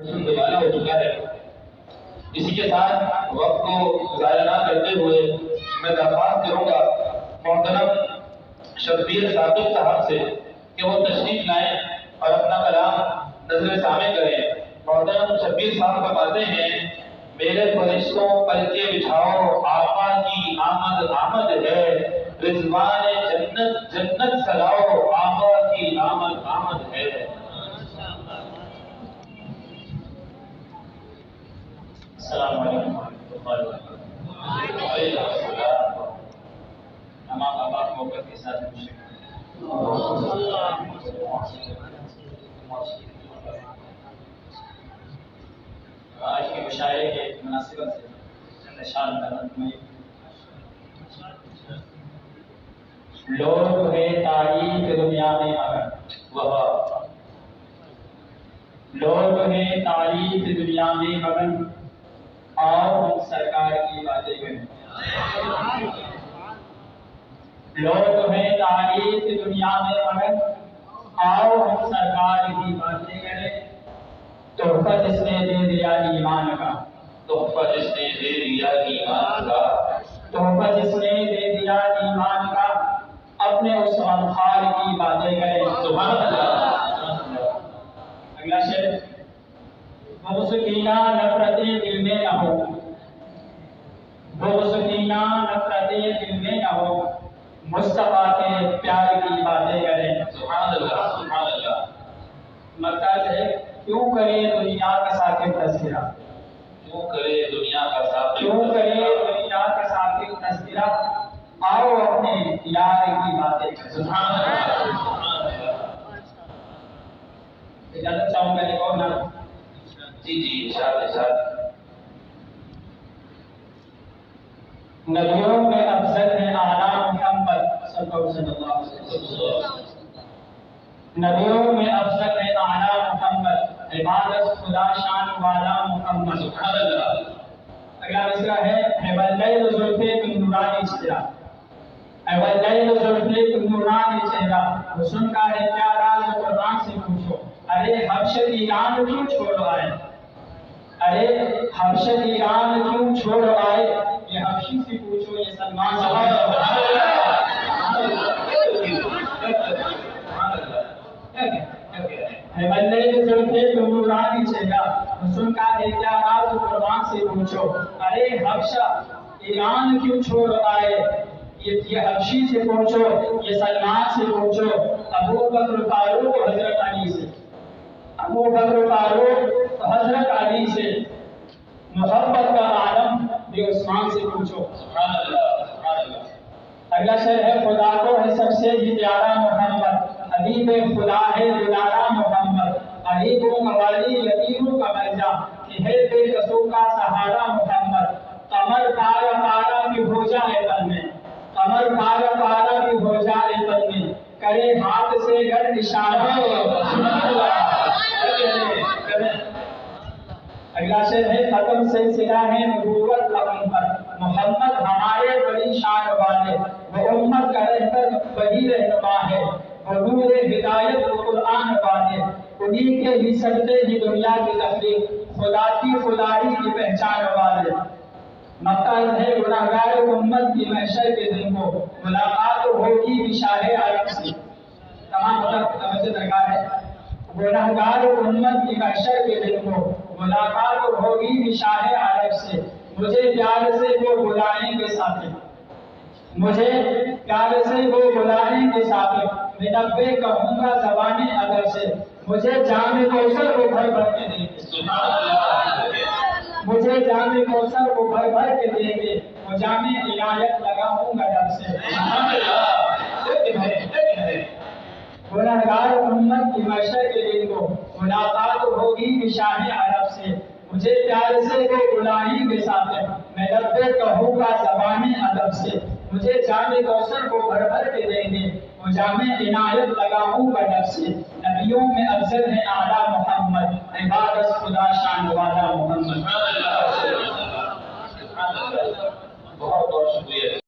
دوبارہ ہو چکا ہے۔ اسی کے ساتھ وقت کو ضائع نہ کرتے ہوئے میں درخواست کروں گا محترم شبیر ثاقب صاحب سے کہ وہ تشریف لائیں اور اپنا کلام نظر ثامع کریں۔ محترم شبیر صاحب فرماتے ہیں، میرے فرشتوں پر کے بچھاؤ آقا کی آمد آمد ہے، رضوان جنت جنت سلاؤ آقا کی آمد آمد ہے۔ السلام علیکم ورحمۃ اللہ وبرکاتہ۔ وعلیکم السلام۔ تمام آباد موقع کے ساتھ آج کے مشاعرے کے مناسبت سے چند اشعار میں لوگ ہے تاریخ دنیا میں مگر وہ لوگ ہے تاریخ دنیا میں مگر اور ہم سرکار کی باتیں کریں۔ لوگ ہے تاریخ دنیا میں مگر آؤ ہم سرکار کی باتیں کریں۔ تحفہ جس نے دے دیا ایمان کا، تحفہ جس نے دے دیا ایمان کا، تحفہ جس نے دے دیا ایمان کا، اپنے اس غمخوار کی باتیں کریں۔ سبحان اللہ۔ اگلا شعر، بغض کینہ نفرتیں دل میں نہ ہو، بغض کینہ نفرتیں دل میں نہ ہو، مصطفیٰ کے پیار کی باتیں کریں۔ سبحان اللہ سبحان اللہ۔ مرکز ہے، کیوں کرے دنیا کا ساکن تذکرہ، کیوں کرے دنیا کا ساکن، کیوں کرے دنیا کا ساکن تذکرہ، آؤ اپنے یار کی باتیں کریں۔ سبحان اللہ۔ اجازت چاہوں گا ایک اور نام۔ جی ارشاد ارشاد۔ نبیوں میں افضل ہے اعلیٰ محمد صلی اللہ علیہ وسلم، نبیوں میں افضل ہے اعلیٰ محمد، عبادت خدا شان والا محمد۔ سبحان اللہ۔ اگلا مصرع ہے، واللیل زلفے کن نورانی چہرہ، واللیل زلفے کن نورانی چہرہ، حسن کا ہے کیا راز قرآن سے پوچھو، ارے حبشت ایران کیوں چھوڑ آئے، ارے حبشت ایران کیوں چھوڑ آئے، یہ حبشی سے پوچھو یہ سلمان واللیل زلفے کن نورانی چہرہ، حسن کا ہے کیا راز قرآن سے پوچھو، ارے حبشہ ایران کیوں چھوڑ آئے، یہ حبشی سے پوچھو یہ سلمان سے پوچھو۔ ابو بکر فاروق حضرت علی سے، ابو بکر فاروق حضرت علی سے، محبت کا عالم بھی عثمان سے پوچھو۔ سبحان اللہ سبحان اللہ۔ اگلا شعر ہے، خدا کو ہے سب سے ہی پیارا محمد، حبیب خدا ہے دلارا محمد، غریب و موالی یتیموں کا ملجا، کہ ہے بے کسوں کا سہارا محمد، قمر پارا پارا بھی ہو جائے تن میں، قمر پارا پارا بھی ہو جائے تن میں، کرے ہاتھ سے گر اشارہ۔ اگلا شعر ہے، ختم سلسلہ ہے نبوت لبن پر، محمد ہمارے بڑی شان والے، وہ امت کا رہبر وہی رہنما ہے، وہ نور ہدایت و قرآن والے، انہی کے ہی صدقے ہی دنیا کی تخلیق، خدا کی خدائی کی پہچان والے۔ مقصد ہے گناہگار امت کی محشر کے دن کو ملاقات ہوگی بھی شاہ عرب سے۔ تمام مطلب توجہ درکار ہے، گناہگار امت کی محشر کے دن کو ملاقات ہوگی بھی شاہ عرب سے، مجھے پیار سے وہ بلائیں گے ساتھ، مجھے پیار سے وہ بلائیں گے ساتھ، میں نبے کہوں گا زبان ادب سے، مجھے جام کوثر وہ بھر بھر کے دیں گے۔ مجھے جام کوثر وہ بھر بھر کے دیں گے، وہ جام عنایت لگاؤں گا جب سے۔ گناہگار امت کی محشر کے دن کو ملاقات ہوگی بھی شاہ عرب سے، مجھے پیار سے وہ بلائیں گے ساتھ، میں نبے کہوں گا زبان ادب سے، مجھے جام کوثر کو بھر بھر کے دیں گے، وہ جام عنایت لگاؤں گا جب سے۔ نبیوں میں افضل ہے اعلیٰ محمد، عبادت خدا شان والا محمد۔ بہت بہت شکریہ۔